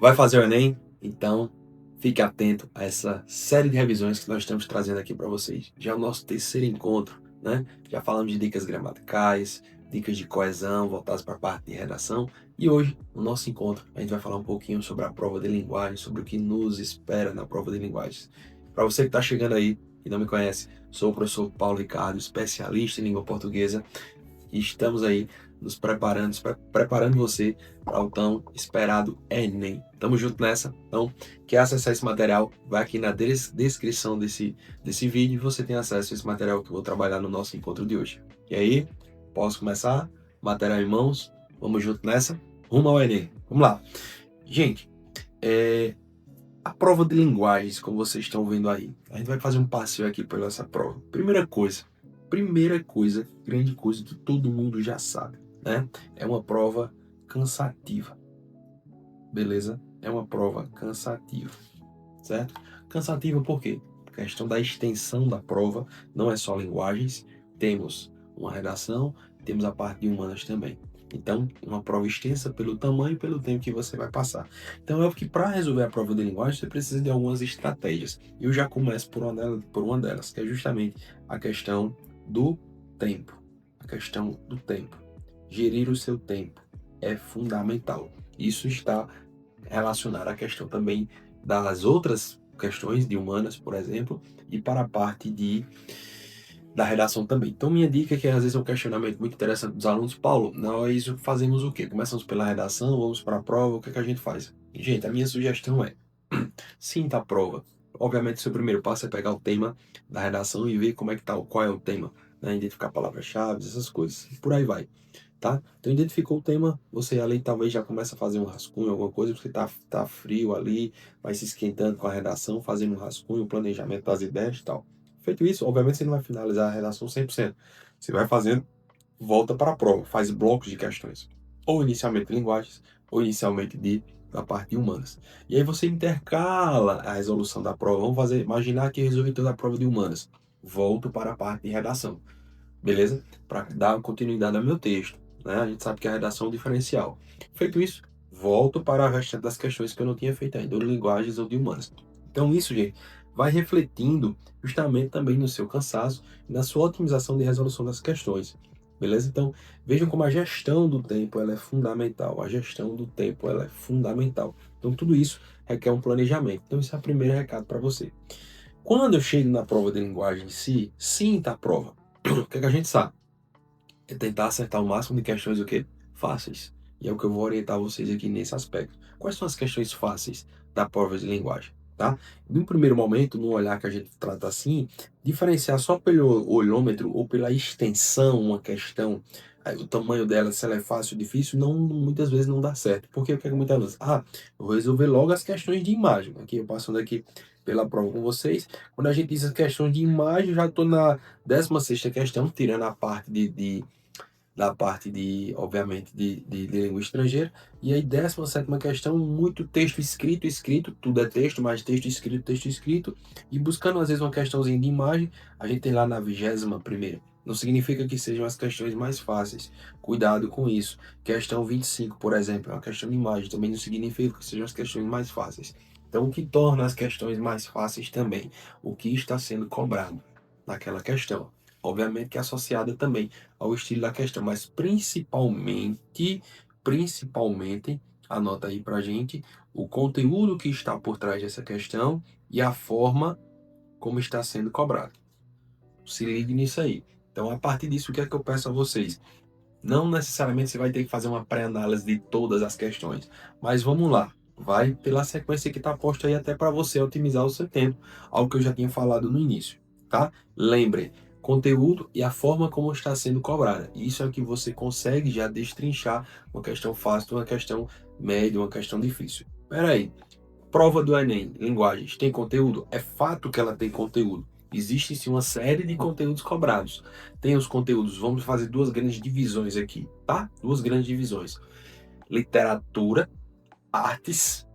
Vai fazer o Enem? Então, fique atento a essa série de revisões que nós estamos trazendo aqui para vocês. Já é o nosso terceiro encontro, né? Já falamos de dicas gramaticais, dicas de coesão voltadas para a parte de redação. E hoje, no nosso encontro, a gente vai falar um pouquinho sobre a prova de linguagem, sobre o que nos espera na prova de linguagens. Para você que está chegando aí e não me conhece, sou o professor Paulo Ricardo, especialista em língua portuguesa, e estamos aí nos preparando você para o tão esperado Enem. Tamo junto nessa. Então, quer acessar esse material? Vai aqui na descrição desse vídeo e você tem acesso a esse material que eu vou trabalhar no nosso encontro de hoje. E aí, posso começar? Material em mãos? Vamos junto nessa? Rumo ao Enem. Vamos lá. Gente, a prova de linguagens, como vocês estão vendo aí, a gente vai fazer um passeio aqui pela essa prova. Primeira coisa, grande coisa que todo mundo já sabe, né? É uma prova cansativa, beleza? É uma prova cansativa, certo? Cansativa por quê? A questão da extensão da prova, não é só linguagens, temos uma redação, temos a parte de humanas também. Então, uma prova extensa pelo tamanho e pelo tempo que você vai passar. Então, é que para resolver a prova de linguagem, você precisa de algumas estratégias. E eu já começo por uma delas, que é justamente a questão do tempo. A questão do tempo. Gerir o seu tempo é fundamental. Isso está relacionado à questão também das outras questões de humanas, por exemplo, e para a parte da redação também. Então, minha dica, que às vezes é um questionamento muito interessante dos alunos: Paulo, nós fazemos o quê? Começamos pela redação, vamos para a prova, o que é que a gente faz? Gente, a minha sugestão é: sinta a prova. Obviamente, seu primeiro passo é pegar o tema da redação e ver como é que tá, qual é o tema, né? Identificar palavras-chave, essas coisas, e por aí vai, tá? Então, identificou o tema, você ali talvez já começa a fazer um rascunho, alguma coisa, porque tá frio ali, vai se esquentando com a redação, fazendo um rascunho, um planejamento das ideias e tal. Feito isso, obviamente você não vai finalizar a redação 100%. Você vai fazendo, volta para a prova, faz blocos de questões, ou inicialmente de linguagens, ou inicialmente da parte de humanas. E aí você intercala a resolução da prova. Vamos fazer, imaginar que eu resolvi toda a prova de humanas. Volto para a parte de redação, beleza? Para dar continuidade ao meu texto, né? A gente sabe que a redação é um diferencial. Feito isso, volto para o restante das questões que eu não tinha feito ainda, ou de linguagens ou de humanas. Então isso, gente, vai refletindo justamente também no seu cansaço e na sua otimização de resolução das questões. Beleza? Então, vejam como a gestão do tempo ela é fundamental. A gestão do tempo ela é fundamental. Então, tudo isso requer um planejamento. Então, esse é o primeiro recado para você. Quando eu chego na prova de linguagem em si, sinta a prova. O que é que a gente sabe? É tentar acertar o máximo de questões o quê? Fáceis. E é o que eu vou orientar vocês aqui nesse aspecto. Quais são as questões fáceis da prova de linguagem? Tá? Num primeiro momento, no olhar que a gente trata assim, diferenciar só pelo olhômetro ou pela extensão uma questão, o tamanho dela, se ela é fácil ou difícil, não, muitas vezes não dá certo. Porque o que é que muitas vezes? Eu vou resolver logo as questões de imagem. Aqui eu passando aqui pela prova com vocês. Quando a gente diz as questões de imagem, eu já estou na 16ª questão, tirando a parte da parte obviamente, de língua estrangeira. E aí, 17ª questão, muito texto escrito, tudo é texto, mas texto escrito. E buscando, às vezes, uma questãozinha de imagem, a gente tem lá na 21ª. Não significa que sejam as questões mais fáceis. Cuidado com isso. Questão 25, por exemplo, é uma questão de imagem. Também não significa que sejam as questões mais fáceis. Então, o que torna as questões mais fáceis também? O que está sendo cobrado naquela questão. Obviamente que é associada também ao estilo da questão, mas principalmente, anota aí pra gente, o conteúdo que está por trás dessa questão e a forma como está sendo cobrado. Se ligue nisso aí. Então, a partir disso, o que é que eu peço a vocês? Não necessariamente você vai ter que fazer uma pré-análise de todas as questões, mas vamos lá. Vai pela sequência que está posta aí até para você otimizar o seu tempo, algo que eu já tinha falado no início, tá? Lembre, conteúdo e a forma como está sendo cobrada. Isso é o que você consegue já destrinchar uma questão fácil, uma questão média, uma questão difícil. Espera aí, prova do Enem, linguagens, tem conteúdo? É fato que ela tem conteúdo. Existe sim uma série de conteúdos cobrados. Tem os conteúdos, vamos fazer duas grandes divisões aqui, tá? Duas grandes divisões. Literatura, artes,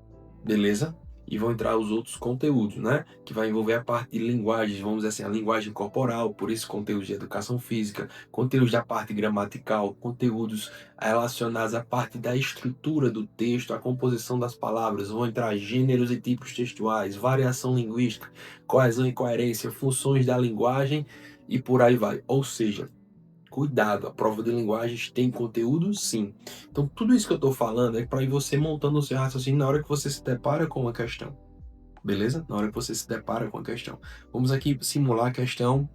beleza? e vão entrar os outros conteúdos, né? Que vai envolver a parte de linguagens, vamos dizer assim, a linguagem corporal, por isso conteúdos de educação física, conteúdos da parte gramatical, conteúdos relacionados à parte da estrutura do texto, a composição das palavras, vão entrar gêneros e tipos textuais, variação linguística, coesão e coerência, funções da linguagem e por aí vai. Ou seja, cuidado, a prova de linguagens tem conteúdo, sim. Então, tudo isso que eu estou falando é para ir você montando o seu raciocínio na hora que você se depara com uma questão. Beleza? Na hora que você se depara com a questão. Vamos aqui simular a questão.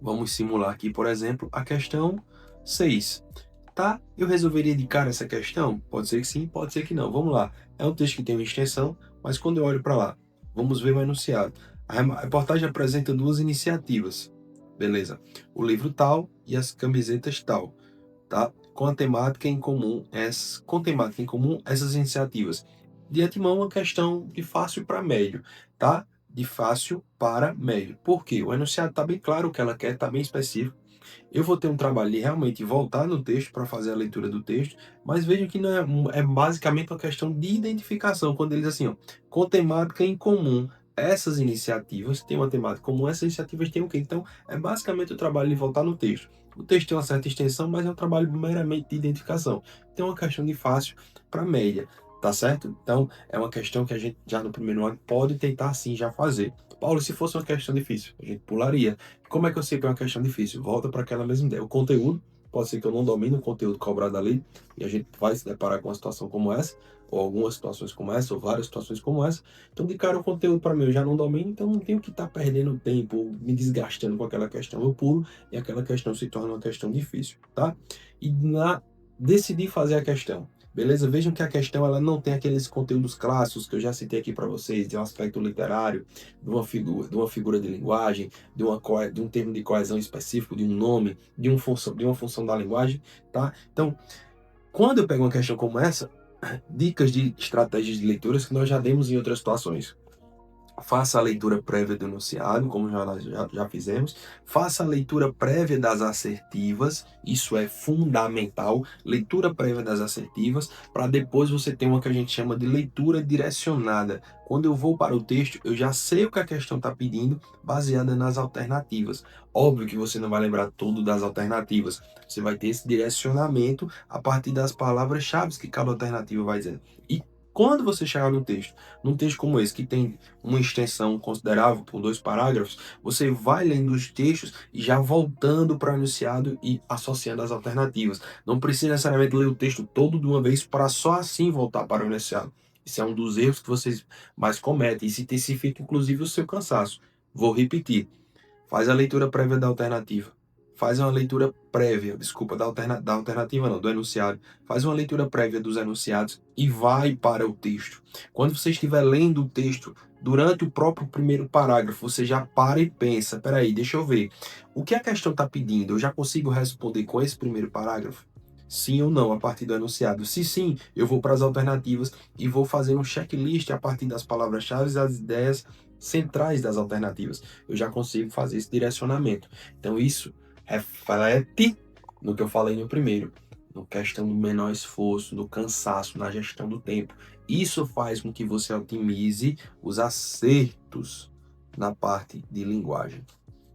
Vamos simular aqui, por exemplo, a questão 6. Tá? Eu resolveria de cara essa questão? Pode ser que sim, pode ser que não. Vamos lá. É um texto que tem uma extensão, mas quando eu olho para lá, vamos ver o enunciado. A reportagem apresenta duas iniciativas. Beleza. O livro tal e as camisetas tal, tá? Com temática em comum essas iniciativas. De antemão, uma questão de fácil para médio, tá? De fácil para médio. Por quê? O enunciado está bem claro o que ela quer, está bem específico. Eu vou ter um trabalho de realmente voltar no texto para fazer a leitura do texto, mas veja que não é basicamente uma questão de identificação, quando ele diz assim, ó, com temática em comum, essas iniciativas têm uma temática comum, essas iniciativas têm o quê? Então, é basicamente o trabalho de voltar no texto. O texto tem uma certa extensão, mas é um trabalho meramente de identificação. Então, é uma questão de fácil para média, tá certo? Então, é uma questão que a gente já no primeiro ano pode tentar sim já fazer. Paulo, se fosse uma questão difícil, a gente pularia. Como é que eu sei que é uma questão difícil? Volta para aquela mesma ideia. O conteúdo, pode ser que eu não domine o conteúdo cobrado ali, e a gente vai se deparar com uma situação como essa, ou algumas situações como essa, ou várias situações como essa. Então, de cara, o conteúdo para mim eu já não domino, então não tenho que estar perdendo tempo, me desgastando com aquela questão. Eu pulo e aquela questão se torna uma questão difícil, tá? E decidir fazer a questão. Beleza? Vejam que a questão ela não tem aqueles conteúdos clássicos que eu já citei aqui para vocês, de um aspecto literário, de uma figura de linguagem, de um termo de coesão específico, de um nome, de uma função da linguagem, tá? Então, quando eu pego uma questão como essa, dicas de estratégias de leituras que nós já demos em outras situações. Faça a leitura prévia do enunciado, como já fizemos. Faça a leitura prévia das assertivas, isso é fundamental. Leitura prévia das assertivas, para depois você ter uma que a gente chama de leitura direcionada. Quando eu vou para o texto, eu já sei o que a questão está pedindo, baseada nas alternativas. Óbvio que você não vai lembrar tudo das alternativas. Você vai ter esse direcionamento a partir das palavras-chave que cada alternativa vai dizendo. E quando você chegar num texto como esse, que tem uma extensão considerável por 2 parágrafos, você vai lendo os textos e já voltando para o enunciado e associando as alternativas. Não precisa necessariamente ler o texto todo de uma vez para só assim voltar para o enunciado. Isso é um dos erros que vocês mais cometem. Isso intensifica, inclusive, o seu cansaço. Vou repetir. Faz a leitura prévia da alternativa. Faz uma leitura prévia, desculpa, da alternativa não, do enunciado. Faz uma leitura prévia dos enunciados e vai para o texto. Quando você estiver lendo o texto, durante o próprio primeiro parágrafo, você já para e pensa, peraí, deixa eu ver. O que a questão está pedindo? Eu já consigo responder com esse primeiro parágrafo? Sim ou não, a partir do enunciado. Se sim, eu vou para as alternativas e vou fazer um checklist a partir das palavras-chave e das ideias centrais das alternativas. Eu já consigo fazer esse direcionamento. Então, isso reflete no que eu falei no primeiro, no questão do menor esforço, do cansaço, na gestão do tempo. Isso faz com que você otimize os acertos na parte de linguagem.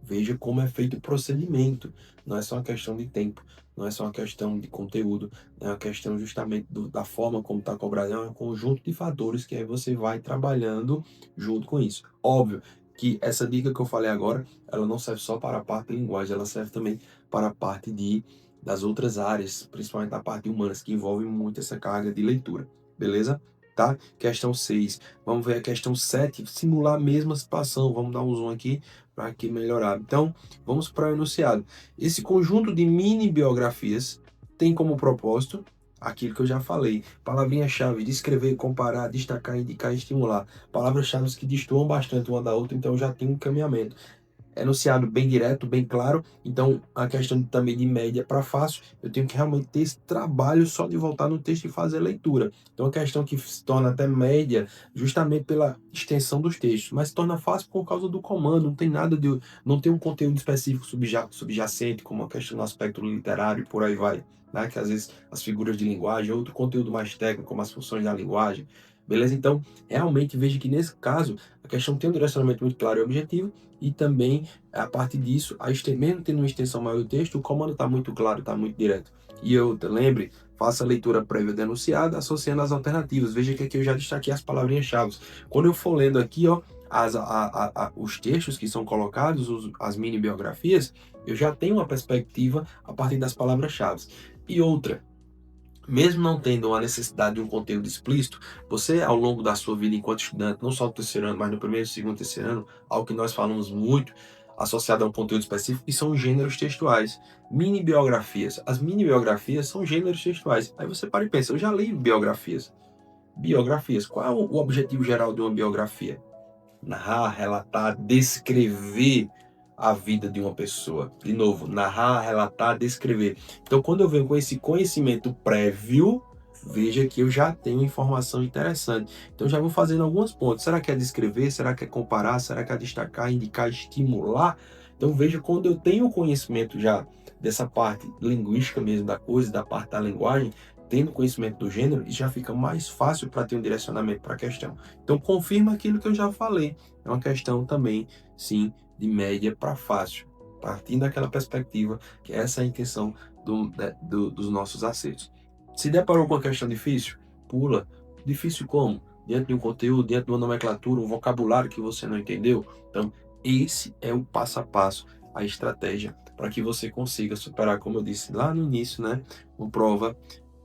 Veja como é feito o procedimento. Não é só uma questão de tempo, não é só uma questão de conteúdo, é uma questão justamente da forma como está cobrado, é um conjunto de fatores que aí você vai trabalhando junto com isso. Óbvio que essa dica que eu falei agora, ela não serve só para a parte de linguagem, ela serve também para a parte das outras áreas, principalmente a parte de humanas, que envolve muito essa carga de leitura. Beleza? Tá? Questão 6. Vamos ver a questão 7, simular a mesma situação. Vamos dar um zoom aqui para que melhorar. Então, vamos para o enunciado. Esse conjunto de mini biografias tem como propósito aquilo que eu já falei. Palavrinhas-chave, descrever, comparar, destacar, indicar e estimular. Palavras-chave que destoam bastante uma da outra, então já tem um encaminhamento. Enunciado bem direto, bem claro. Então, a questão também de média para fácil, eu tenho que realmente ter esse trabalho só de voltar no texto e fazer a leitura. Então, a questão que se torna até média, justamente pela extensão dos textos, mas se torna fácil por causa do comando, não tem nada de, não tem um conteúdo específico subjacente, como a questão do aspecto literário e por aí vai, né? Que às vezes as figuras de linguagem, outro conteúdo mais técnico, como as funções da linguagem, beleza? Então, realmente veja que nesse caso, a questão tem um direcionamento muito claro e objetivo, e também, a partir disso, mesmo tendo uma extensão maior do texto, o comando está muito claro, está muito direto. E outra, lembre, faça a leitura prévia do enunciado, associando as alternativas. Veja que aqui eu já destaquei as palavrinhas-chave. Quando eu for lendo aqui, ó, os textos que são colocados, as mini biografias, eu já tenho uma perspectiva a partir das palavras-chave. E outra, mesmo não tendo uma necessidade de um conteúdo explícito, você, ao longo da sua vida enquanto estudante, não só no terceiro ano, mas no primeiro, segundo, terceiro ano, algo que nós falamos muito, associado a um conteúdo específico, que são gêneros textuais. Mini biografias. As mini biografias são gêneros textuais. Aí você para e pensa, eu já li biografias. Biografias. Qual é o objetivo geral de uma biografia? Narrar, relatar, descrever a vida de uma pessoa. De novo, narrar, relatar, descrever. Então, quando eu venho com esse conhecimento prévio, veja que eu já tenho informação interessante. Então, já vou fazendo alguns pontos. Será que é descrever? Será que é comparar? Será que é destacar, indicar, estimular? Então, veja, quando eu tenho conhecimento já dessa parte linguística mesmo da coisa, da parte da linguagem, tendo conhecimento do gênero, já fica mais fácil para ter um direcionamento para a questão. Então, confirma aquilo que eu já falei. É uma questão também, sim, de média para fácil, partindo daquela perspectiva que essa é a intenção dos nossos acertos. Se deparou com uma questão difícil, pula. Difícil como? Diante de um conteúdo, diante de uma nomenclatura, um vocabulário que você não entendeu. Então, esse é o passo a passo, a estratégia para que você consiga superar, como eu disse lá no início, né, uma prova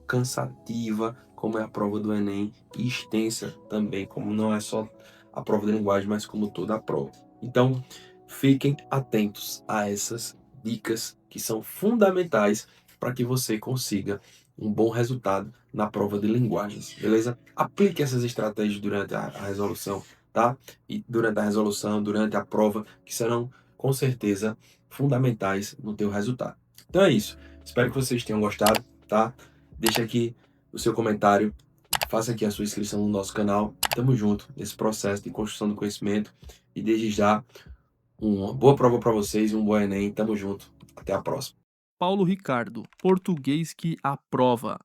cansativa, como é a prova do Enem, e extensa também, como não é só a prova de linguagem, mas como toda a prova. Então, fiquem atentos a essas dicas que são fundamentais para que você consiga um bom resultado na prova de linguagens, beleza? Aplique essas estratégias durante a resolução, tá? E durante a resolução, durante a prova, que serão com certeza fundamentais no teu resultado. Então é isso. Espero que vocês tenham gostado, tá? Deixa aqui o seu comentário, faça aqui a sua inscrição no nosso canal. Tamo junto nesse processo de construção do conhecimento e desde já uma boa prova para vocês e um bom Enem. Tamo junto. Até a próxima. Paulo Ricardo, português que aprova.